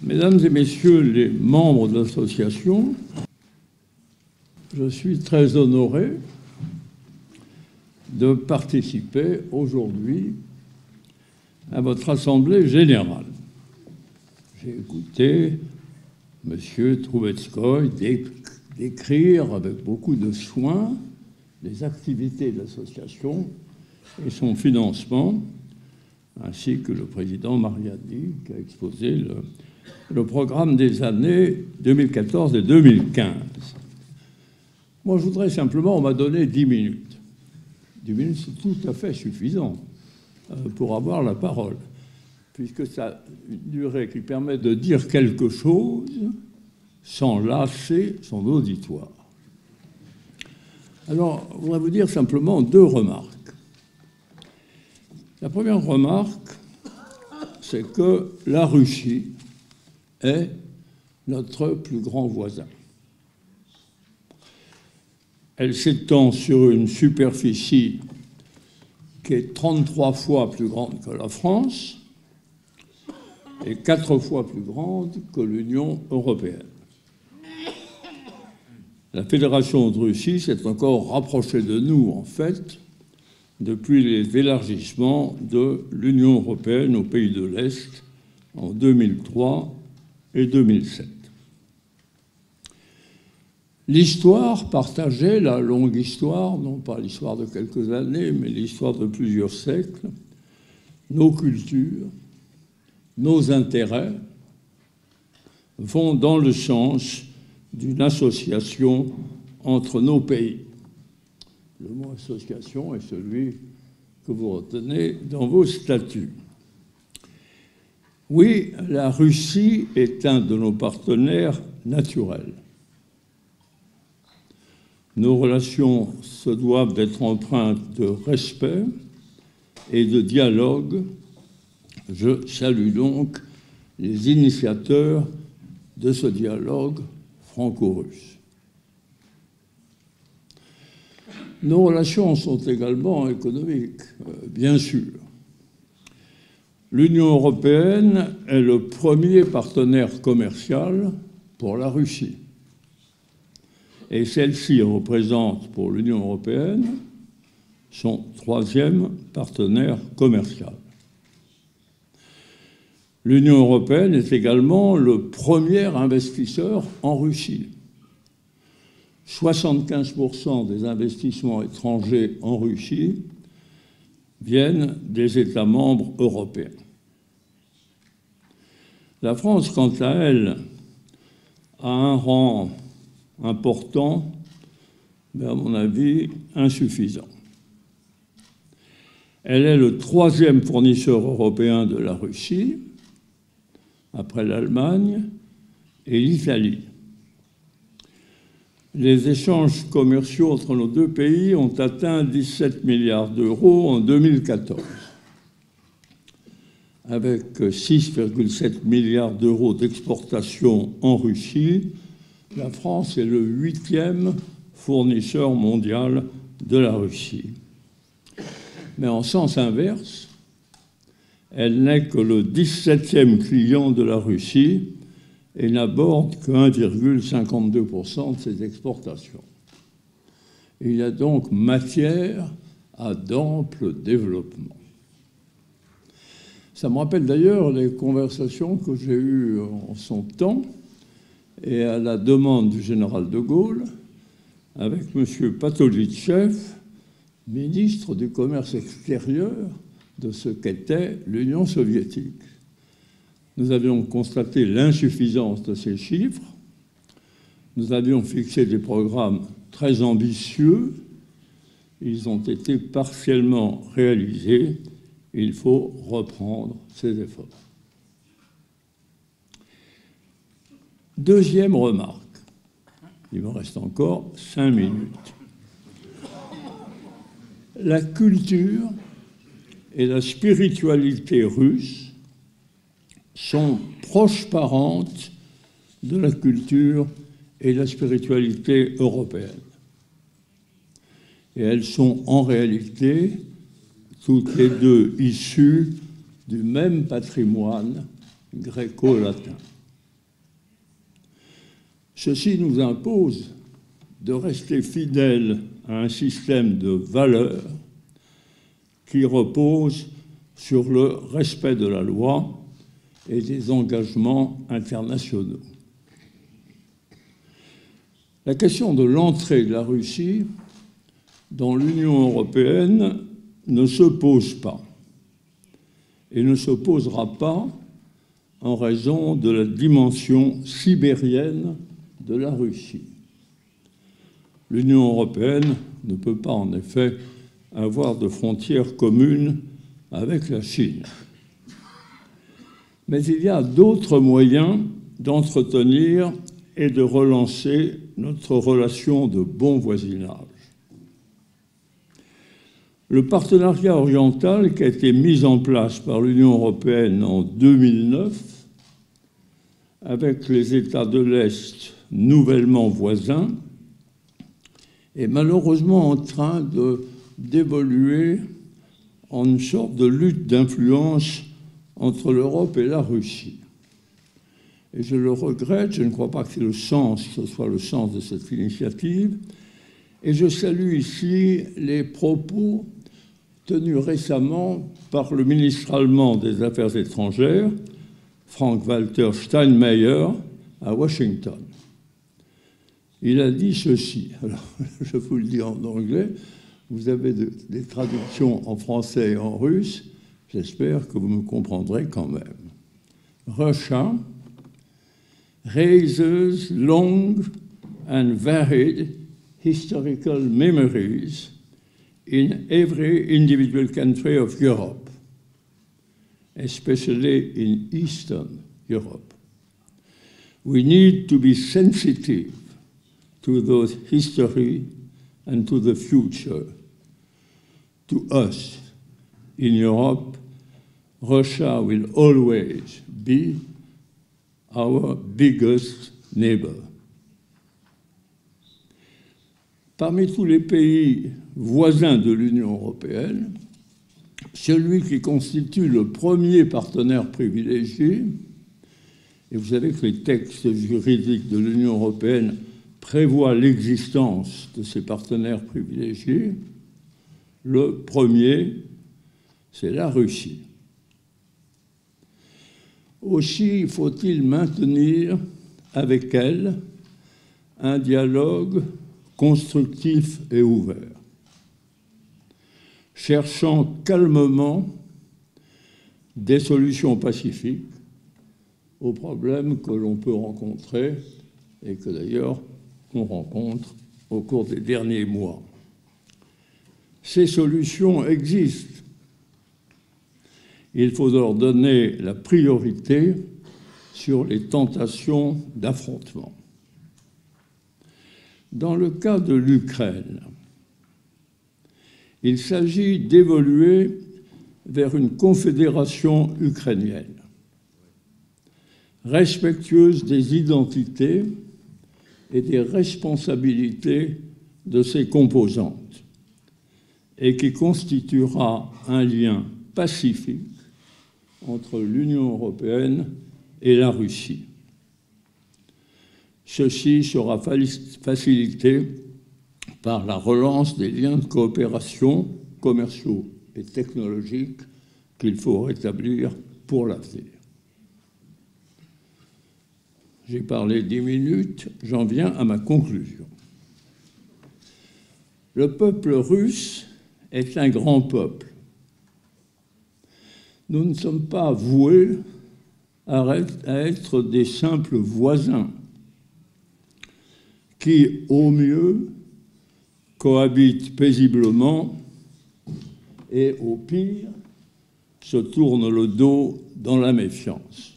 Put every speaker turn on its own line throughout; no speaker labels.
Mesdames et messieurs les membres de l'association, je suis très honoré de participer aujourd'hui à votre assemblée générale. J'ai écouté M. Troubetskoy décrire avec beaucoup de soin les activités de l'association et son financement, ainsi que le président Mariani qui a exposé le programme des années 2014 et 2015. Moi, je voudrais simplement, on m'a donné 10 minutes. 10 minutes, c'est tout à fait suffisant pour avoir la parole, puisque ça une durée qui permet de dire quelque chose sans lasser son auditoire. Alors, je voudrais vous dire simplement 2 remarques. La première remarque, c'est que la Russie est notre plus grand voisin. Elle s'étend sur une superficie qui est 33 fois plus grande que la France et 4 fois plus grande que l'Union européenne. La Fédération de Russie s'est encore rapprochée de nous, en fait, depuis les élargissements de l'Union européenne aux pays de l'Est en 2003 et 2007. L'histoire partageait, la longue histoire, non pas l'histoire de quelques années, mais l'histoire de plusieurs siècles, nos cultures, nos intérêts vont dans le sens d'une association entre nos pays. Le mot association est celui que vous retenez dans vos statuts. Oui, la Russie est un de nos partenaires naturels. Nos relations se doivent d'être empreintes de respect et de dialogue. Je salue donc les initiateurs de ce dialogue franco-russe. Nos relations sont également économiques, bien sûr. L'Union européenne est le premier partenaire commercial pour la Russie. Et celle-ci représente pour l'Union européenne son 3e partenaire commercial. L'Union européenne est également le premier investisseur en Russie. 75% des investissements étrangers en Russie viennent des États membres européens. La France, quant à elle, a un rang important, mais à mon avis insuffisant. Elle est le 3e fournisseur européen de la Russie, après l'Allemagne et l'Italie. Les échanges commerciaux entre nos 2 pays ont atteint 17 milliards d'euros en 2014. Avec 6,7 milliards d'euros d'exportation en Russie, la France est le 8e fournisseur mondial de la Russie. Mais en sens inverse, elle n'est que le 17e client de la Russie et n'aborde que 1,52% de ses exportations. Il y a donc matière à d'ample développement. Ça me rappelle d'ailleurs les conversations que j'ai eues en son temps et à la demande du général de Gaulle avec M. Patolitchev, ministre du Commerce extérieur de ce qu'était l'Union soviétique. Nous avions constaté l'insuffisance de ces chiffres. Nous avions fixé des programmes très ambitieux. Ils ont été partiellement réalisés. Il faut reprendre ces efforts. Deuxième remarque. Il me reste encore 5 minutes. La culture et la spiritualité russe sont proches parentes de la culture et de la spiritualité européenne. Et elles sont en réalité toutes les 2 issues du même patrimoine gréco-latin. Ceci nous impose de rester fidèles à un système de valeurs qui repose sur le respect de la loi et des engagements internationaux. La question de l'entrée de la Russie dans l'Union européenne ne se pose pas et ne se posera pas en raison de la dimension sibérienne de la Russie. L'Union européenne ne peut pas, en effet, avoir de frontières communes avec la Chine. Mais il y a d'autres moyens d'entretenir et de relancer notre relation de bon voisinage. Le partenariat oriental qui a été mis en place par l'Union européenne en 2009 avec les États de l'Est nouvellement voisins est malheureusement en train d'évoluer en une sorte de lutte d'influence entre l'Europe et la Russie. Et je le regrette, je ne crois pas que ce soit le sens de cette initiative. Et je salue ici les propos tenus récemment par le ministre allemand des Affaires étrangères, Frank-Walter Steinmeier, à Washington. Il a dit ceci, alors je vous le dis en anglais, vous avez des traductions en français et en russe, j'espère que vous me comprendrez quand même. Russia raises long and varied historical memories in every individual country of Europe, especially in Eastern Europe. We need to be sensitive to those history and to the future. To us, in Europe, Russia will always be our biggest neighbor. Parmi tous les pays voisins de l'Union européenne, celui qui constitue le premier partenaire privilégié, et vous savez que les textes juridiques de l'Union européenne prévoient l'existence de ces partenaires privilégiés, le premier, c'est la Russie. Aussi faut-il maintenir avec elle un dialogue constructif et ouvert, cherchant calmement des solutions pacifiques aux problèmes que l'on peut rencontrer et que d'ailleurs on rencontre au cours des derniers mois. Ces solutions existent. Il faut leur donner la priorité sur les tentations d'affrontement. Dans le cas de l'Ukraine, il s'agit d'évoluer vers une confédération ukrainienne, respectueuse des identités et des responsabilités de ses composantes, et qui constituera un lien pacifique entre l'Union européenne et la Russie. Ceci sera facilité par la relance des liens de coopération commerciaux et technologiques qu'il faut rétablir pour l'avenir. J'ai parlé 10 minutes, j'en viens à ma conclusion. Le peuple russe est un grand peuple. Nous ne sommes pas voués à être des simples voisins qui, au mieux, cohabitent paisiblement et, au pire, se tournent le dos dans la méfiance.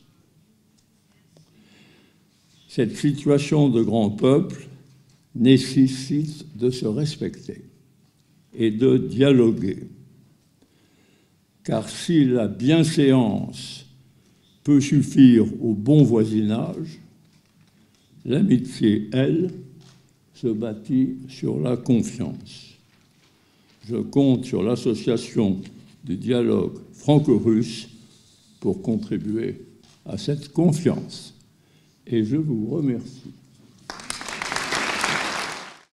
Cette situation de grand peuple nécessite de se respecter et de dialoguer. Car si la bienséance peut suffire au bon voisinage, l'amitié, elle, se bâtit sur la confiance. Je compte sur l'association du dialogue franco-russe pour contribuer à cette confiance. Et je vous remercie.